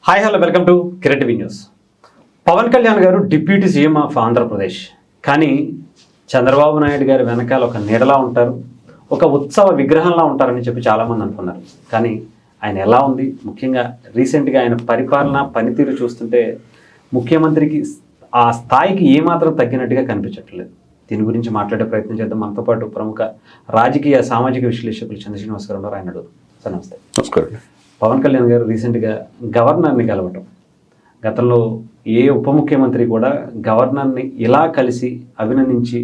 Hi hello welcome to Kiran TV news. Pavan Kalyan garu deputy CM of Andhra Pradesh. కానీ చంద్రబాబు నాయుడు గారి వెనకాల ఒక నీడలా ఉంటారు, ఒక ఉత్సవ విగ్రహంలా ఉంటారని చెప్పి చాలామంది అనుకున్నారు. కానీ ఆయన ఎలా ఉంది, ముఖ్యంగా రీసెంట్గా ఆయన పరిపాలన పనితీరు చూస్తుంటే ముఖ్యమంత్రికి ఆ స్థాయికి ఏమాత్రం తగ్గినట్టుగా కనిపించట్లేదు. దీని గురించి మాట్లాడే ప్రయత్నం చేద్దాం. మనతో పాటు ప్రముఖ రాజకీయ సామాజిక విశ్లేషకులు చంద్రశ్రీనివాస్ గారు ఉన్నారు. ఆయన అడుగు సార్. నమస్తే. నమస్కారం. పవన్ కళ్యాణ్ గారు రీసెంట్గా గవర్నర్ని కలవటం, గతంలో ఏ ఉప ముఖ్యమంత్రి కూడా గవర్నర్ని ఇలా కలిసి అభినందించి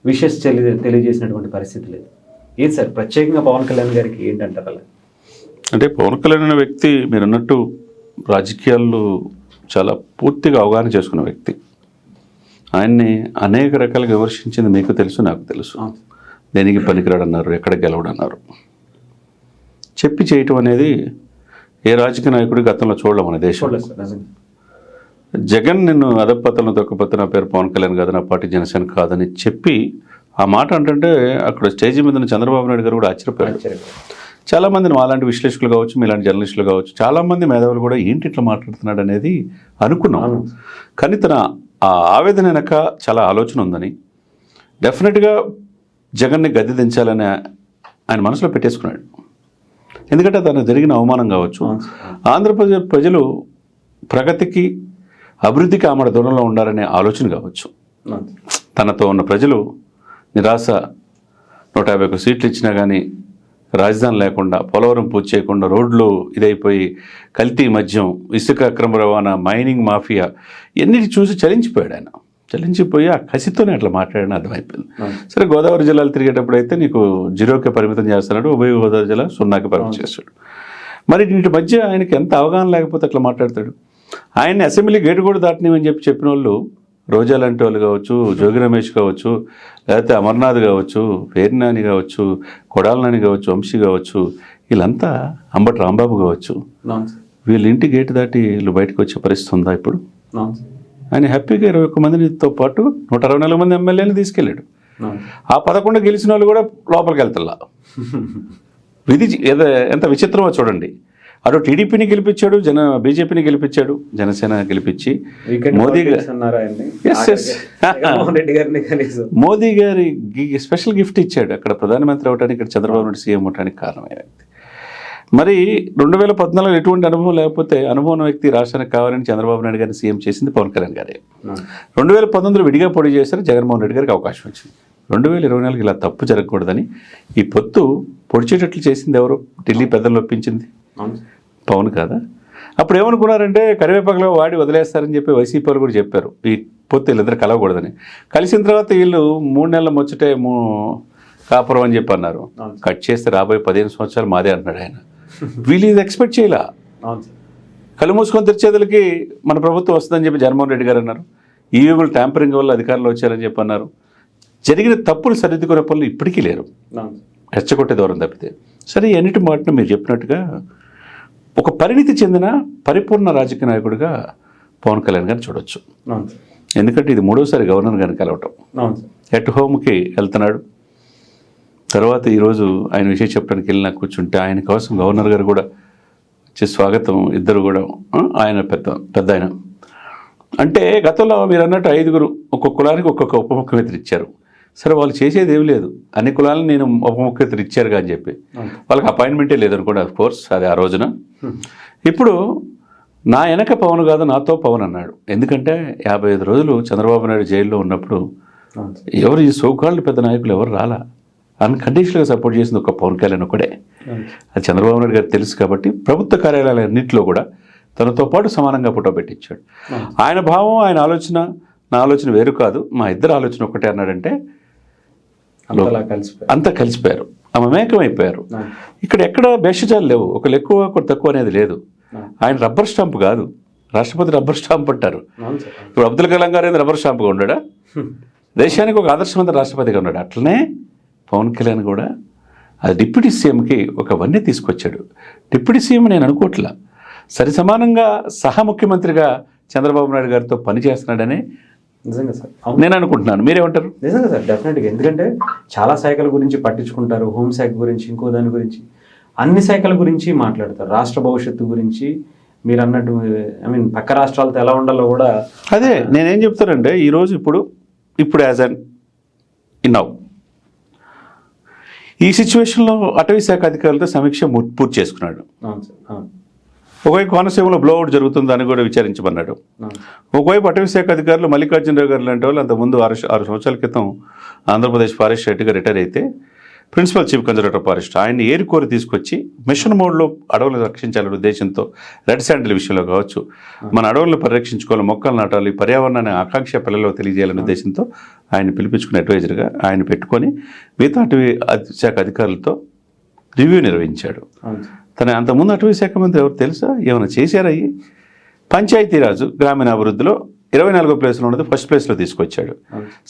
విషెస్ తెలియజేసినటువంటి పరిస్థితి లేదు. ఏది సార్ ప్రత్యేకంగా పవన్ కళ్యాణ్ గారికి ఏంటంటారు అలా? అంటే పవన్ కళ్యాణ్ అనే వ్యక్తి మీరు అన్నట్టు రాజకీయాల్లో చాలా పూర్తిగా అవగాహన చేసుకున్న వ్యక్తి. ఆయన్ని అనేక రకాలుగా విమర్శించింది మీకు తెలుసు, నాకు తెలుసు. దేనికి పనికిరాడన్నారు, ఎక్కడ గెలవడన్నారు. చెప్పి చేయటం అనేది ఏ రాజకీయ నాయకుడి గతంలో చూడలేం మన దేశంలో. జగన్ నిన్ను అదపతలను తొక్కపత్త నా పేరు పవన్ కళ్యాణ్ కాదు, నా పార్టీ జనసేన కాదని చెప్పి ఆ మాట అంటే అక్కడ స్టేజీ మీద ఉన్న చంద్రబాబు నాయుడు గారు కూడా ఆశ్చర్యపోయారు. చాలామంది అలాంటి విశ్లేషకులు కావచ్చు, మీలాంటి జర్నలిస్టులు కావచ్చు, చాలామంది మేధావులు కూడా ఏంటి ఇట్లా మాట్లాడుతున్నాడు అనేది అనుకున్నాం. కానీ తన ఆ ఆవేదన వెనక చాలా ఆలోచన ఉందని, డెఫినెట్గా జగన్ని గద్దె దించాలని ఆయన మనసులో పెట్టేసుకున్నాడు. ఎందుకంటే తనకు జరిగిన అవమానం కావచ్చు, ఆంధ్రప్రదేశ్ ప్రజలు ప్రగతికి అభివృద్ధికి ఆమె దూరంలో ఉండాలనే ఆలోచన కావచ్చు. తనతో ఉన్న ప్రజలు నిరాశ, 151 సీట్లు ఇచ్చినా కానీ రాజధాని లేకుండా, పోలవరం పూర్తి చేయకుండా, రోడ్లు ఇదైపోయి, కల్తీ మద్యం, ఇసుక అక్రమ రవాణా, మైనింగ్ మాఫియా ఎన్నిటి చూసి చలించిపోయాడు. ఆయన చలించిపోయి ఆ కసితోనే అట్లా మాట్లాడని అర్థమైపోయింది. సరే, గోదావరి జిల్లాలు తిరిగేటప్పుడు అయితే నీకు 0కే పరిమితం చేస్తున్నాడు, ఉభయ గోదావరి జిల్లా 0కి పరిమితం చేస్తాడు. మరి వీటి మధ్య ఆయనకి ఎంత అవగాహన లేకపోతే అట్లా మాట్లాడతాడు. ఆయన్ని అసెంబ్లీ గేటు కూడా దాటనివని చెప్పిన వాళ్ళు, రోజా లాంటి వాళ్ళు కావచ్చు, జోగి రమేష్ కావచ్చు, లేకపోతే అమర్నాథ్ కావచ్చు, పేర్నాని కావచ్చు, కొడాల నాని కావచ్చు, వంశీ కావచ్చు, వీళ్ళంతా అంబటి రాంబాబు కావచ్చు, వీళ్ళ ఇంటి గేటు దాటి వీళ్ళు బయటకు వచ్చే పరిస్థితి ఉందా ఇప్పుడు? ఆయన హ్యాపీగా 21 మందితో పాటు 164 మంది ఎమ్మెల్యేలు తీసుకెళ్ళాడు. ఆ 11 గెలిచిన వాళ్ళు కూడా లోపలికి వెళ్తల్లా. విధి ఎంత విచిత్రమో చూడండి. అటు టీడీపీని గెలిపించాడు, బీజేపీని గెలిపించాడు, జనసేన గెలిపించి మోదీ గారి స్పెషల్ గిఫ్ట్ ఇచ్చాడు. అక్కడ ప్రధానమంత్రి అవడానికి, ఇక్కడ చంద్రబాబు నాయుడు సీఎం అవడానికి కారణమైన వ్యక్తి. మరి 2014 ఎటువంటి అనుభవం లేకపోతే అనుభవం వ్యక్తి రాష్ట్రానికి కావాలని చంద్రబాబు నాయుడు గారిని సీఎం చేసింది పవన్ కళ్యాణ్ గారే. 2019 విడిగా పోటీ చేశారు, జగన్మోహన్ రెడ్డి గారికి అవకాశం వచ్చింది. 2024 ఇలా తప్పు జరగకూడదని ఈ పొత్తు పొడిచేటట్లు చేసింది ఎవరు? ఢిల్లీ పెద్దలు ఒప్పించింది పవన్ కాదా? అప్పుడు ఏమనుకున్నారంటే కరివేపాకులో వాడి వదిలేస్తారని చెప్పి వైసీపీ వాళ్ళు కూడా చెప్పారు, ఈ పొత్తు వీళ్ళిద్దరు కలవకూడదని. కలిసిన తర్వాత వీళ్ళు 3 నెలల ముచ్చటే కాపురం అని చెప్పి అన్నారు. కట్ చేస్తే రాబోయే 15 సంవత్సరాలు మాదే అంటున్నాడు ఆయన. వీళ్ళు ఇది ఎక్స్పెక్ట్ చేయలే. కళ్ళు మూసుకొని తెరిచేదలకి మన ప్రభుత్వం వస్తుందని చెప్పి జగన్మోహన్ రెడ్డి గారు అన్నారు. ఈవీఎంలు ట్యాంపరింగ్ వల్ల అధికారులు వచ్చారని చెప్పి అన్నారు. జరిగిన తప్పులు సరిదిద్దుకునే పనులు ఇప్పటికీ లేరు, రెచ్చగొట్టే దూరం తప్పితే. సరే, ఎన్నిటి మాటను మీరు చెప్పినట్టుగా ఒక పరిణితి చెందిన పరిపూర్ణ రాజకీయ నాయకుడిగా పవన్ కళ్యాణ్ గారిని చూడొచ్చు. ఎందుకంటే ఇది 3వసారి గవర్నర్ గారిని కలవటం. ఎట్ హోమ్కి వెళ్తున్నాడు. తర్వాత ఈరోజు ఆయన విషయం చెప్పడానికి వెళ్ళినా కూర్చుంటే ఆయన కోసం గవర్నర్ గారు కూడా వచ్చే స్వాగతం, ఇద్దరు కూడా ఆయన పెద్ద ఆయన. అంటే గతంలో మీరు అన్నట్టు 5గురు ఒక్కొక్క కులానికి ఒక్కొక్క ఉప ముఖ్యమంత్రి ఇచ్చారు. సరే, వాళ్ళు చేసేది ఏమి లేదు, అన్ని కులాలను నేను ఉప ముఖ్యమంత్రి ఇచ్చారుగా అని చెప్పి వాళ్ళకి అపాయింట్మెంటే లేదనుకోండి. ఆఫ్ కోర్స్ అది ఆ రోజున. ఇప్పుడు నా వెనక పవన్ కాదు, నాతో పవన్ అన్నాడు. ఎందుకంటే 55 రోజులు చంద్రబాబు నాయుడు జైల్లో ఉన్నప్పుడు ఎవరు ఈ సోకాళ్ళు పెద్ద నాయకులు ఎవరు రాలా. అన్కండిషనల్గా సపోర్ట్ చేసింది ఒక పవన్ కళ్యాణ్ ఒకడే. అది చంద్రబాబు నాయుడు గారు తెలుసు కాబట్టి ప్రభుత్వ కార్యాలయాలన్నింటిలో కూడా తనతో పాటు సమానంగా ఫోటో పెట్టించాడు. ఆయన భావం, ఆయన ఆలోచన, నా ఆలోచన వేరు కాదు, మా ఇద్దరు ఆలోచన ఒకటే అన్నాడంటే అంతా కలిసిపోయారు, మమేకమైపోయారు. ఇక్కడ ఎక్కడ భేషజాలు లేవు, ఒకరు ఎక్కువ ఒకరు తక్కువ అనేది లేదు. ఆయన రబ్బర్ స్టాంప్ కాదు, రాష్ట్రపతి రబ్బర్ స్టాంప్ అంటారు. ఇప్పుడు అబ్దుల్ కలాం గారు ఏది రబ్బర్ స్టాంప్గా ఉన్నాడా? దేశానికి ఒక ఆదర్శవంత రాష్ట్రపతిగా ఉన్నాడు. అట్లనే పవన్ కళ్యాణ్ కూడా అది డిప్యూటీ సీఎంకి ఒక వన్నీ తీసుకొచ్చాడు. డిప్యూటీ సీఎం నేను అనుకోవట్లా, సరి సమానంగా సహా ముఖ్యమంత్రిగా చంద్రబాబు నాయుడు గారితో పనిచేస్తున్నాడని నిజంగా సార్ నేను అనుకుంటున్నాను. మీరేమంటారు? నిజంగా సార్, డెఫినెట్గా. ఎందుకంటే చాలా శాఖల గురించి పట్టించుకుంటారు, హోంశాఖ గురించి, ఇంకో దాని గురించి, అన్ని శాఖల గురించి మాట్లాడతారు. రాష్ట్ర భవిష్యత్తు గురించి మీరు అన్నట్టు ఐ మీన్ పక్క రాష్ట్రాలతో ఎలా ఉండాలో కూడా అదే నేనేం చెప్తానంటే ఈరోజు ఇప్పుడు యాజ్ అన్ ఇన్నవ్ ఈ సిచ్యువేషన్లో అటవీ శాఖ అధికారులతో సమీక్ష పూర్తి చేసుకున్నాడు. అవును సార్, అవును, ఒకవైపు కోనసీమలో బ్లోఅవుట్ జరుగుతుందని కూడా విచారించమన్నాడు. అవును, ఒకవైపు అటవీ శాఖ అధికారులు మల్లికార్జునరావు గారు లాంటి వాళ్ళు అంతకుముందు 6 సంవత్సరాల క్రితం ఆంధ్రప్రదేశ్ ఫారెస్ట్ హెడ్గా రిటైర్ అయితే ప్రిన్సిపల్ చీఫ్ కన్జర్వేటర్ ఫారెస్ట్ ఆయన్ని ఏరుకోరి తీసుకొచ్చి మిషన్ మోడ్లో అడవులను రక్షించాలనే ఉద్దేశంతో రెడ్ శాండిల్ విషయంలో కావచ్చు, మన అడవులను పరిరక్షించుకోవాలి, మొక్కలు నాటాలి, పర్యావరణాన్ని ఆకాంక్ష పిల్లల్లో తెలియజేయాలనే ఉద్దేశంతో ఆయన పిలిపించుకున్న అడ్వైజర్గా ఆయన పెట్టుకొని మిగతా అటవీ శాఖ అధికారులతో రివ్యూ నిర్వహించాడు. అవును, తన అంతకుముందు అటవీ శాఖ మంత్రి ఎవరు తెలుసా? ఏమైనా చేశారా? పంచాయతీరాజు గ్రామీణాభివృద్ధిలో 24వ ప్లేస్లో ఉన్నది ఫస్ట్ ప్లేస్లో తీసుకొచ్చాడు.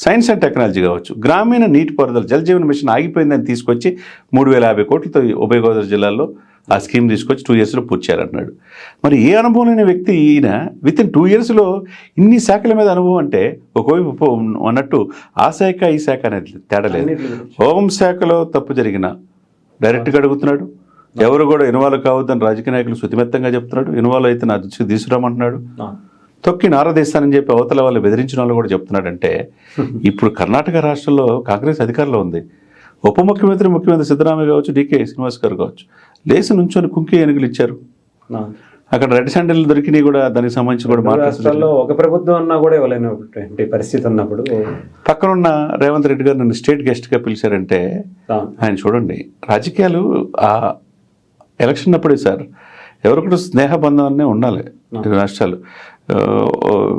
సైన్స్ అండ్ టెక్నాలజీ కావచ్చు, గ్రామీణ నీటిపారుదల జలజీవన్ మిషన్ ఆగిపోయిందని తీసుకొచ్చి 3050 కోట్లతో ఉభయ గోదావరి జిల్లాల్లో ఆ స్కీమ్ తీసుకొచ్చి 2 yearsలో పూర్తి చేయాలన్నాడు. మరి ఏ అనుభవం లేని వ్యక్తి ఈయన వితిన్ 2 yearsలో ఇన్ని శాఖల మీద అనుభవం అంటే ఒకవైపు అన్నట్టు ఆ శాఖ ఈ శాఖ అనేది తేడా లేదు. హోంశాఖలో తప్పు జరిగిన డైరెక్ట్గా అడుగుతున్నాడు, ఎవరు కూడా ఇన్వాల్వ్ కావద్దని రాజకీయ నాయకులు శుతిమెత్తంగా చెప్తున్నాడు, ఇన్వాల్వ్ అయితే నా దృష్టికి తీసుకురామంటున్నాడు, తొక్కి నారదీస్తానని చెప్పి అవతల వాళ్ళు బెదిరించిన వాళ్ళు కూడా చెప్తున్నాడంటే ఇప్పుడు కర్ణాటక రాష్ట్రంలో కాంగ్రెస్ అధికారంలో ఉంది. ఉప ముఖ్యమంత్రి సిద్ధరామయ్య కావచ్చు, డికే శ్రీనివాస్ గారు కావచ్చు, లేచి నుంచొని కుంకి ఎన్నికలు ఇచ్చారు. అక్కడ రెడ్ శాండిల్ దొరికినాయి కూడా, దానికి సంబంధించి కూడా రాష్ట్రాల్లో ఒక ప్రభుత్వం అన్నా కూడా ఇవ్వలేనటువంటి పరిస్థితి ఉన్నప్పుడు పక్కనున్న రేవంత్ రెడ్డి గారు నన్ను స్టేట్ గెస్ట్గా పిలిచారంటే ఆయన చూడండి, రాజకీయాలు ఆ ఎలక్షన్ అప్పుడే సార్ ఎవరికైనా స్నేహబంధాన్ని ఉండాలి. రాష్ట్రాలు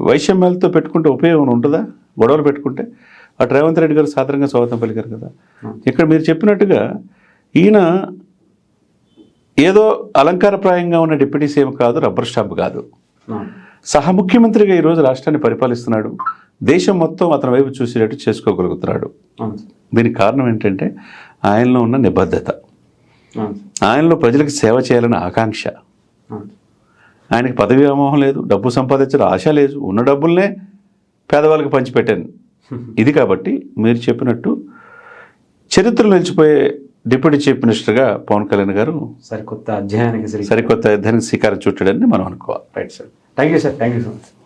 వైషమ్యాలతో పెట్టుకుంటే ఉపయోగం ఉంటుందా? గొడవలు పెట్టుకుంటే అటు రేవంత్ రెడ్డి గారు సాధారణంగా స్వాగతం పలికారు కదా. ఇక్కడ మీరు చెప్పినట్టుగా ఈయన ఏదో అలంకారప్రాయంగా ఉన్న డిప్యూటీ సీఎం కాదు, రబ్బర్ స్టాంప్ కాదు, సహ ముఖ్యమంత్రిగా ఈరోజు రాష్ట్రాన్ని పరిపాలిస్తున్నాడు. దేశం మొత్తం అతని వైపు చూసేటట్టు చేసుకోగలుగుతున్నాడు. దీనికి కారణం ఏంటంటే ఆయనలో ఉన్న నిబద్ధత, ఆయనలో ప్రజలకు సేవ చేయాలన్న ఆకాంక్ష. ఆయనకి పదవి వ్యామోహం లేదు, డబ్బు సంపాదించిన ఆశ లేదు, ఉన్న డబ్బుల్నే పేదవాళ్ళకి పంచిపెట్టాను. ఇది కాబట్టి మీరు చెప్పినట్టు చరిత్రలో నిలిచిపోయే డిప్యూటీ చీఫ్ మినిస్టర్గా పవన్ కళ్యాణ్ గారు సరికొత్త అధ్యాయానికి శ్రీకారం చుట్టాడని మనం అనుకోవాలి. Right sir, thank you sir, thank you so much.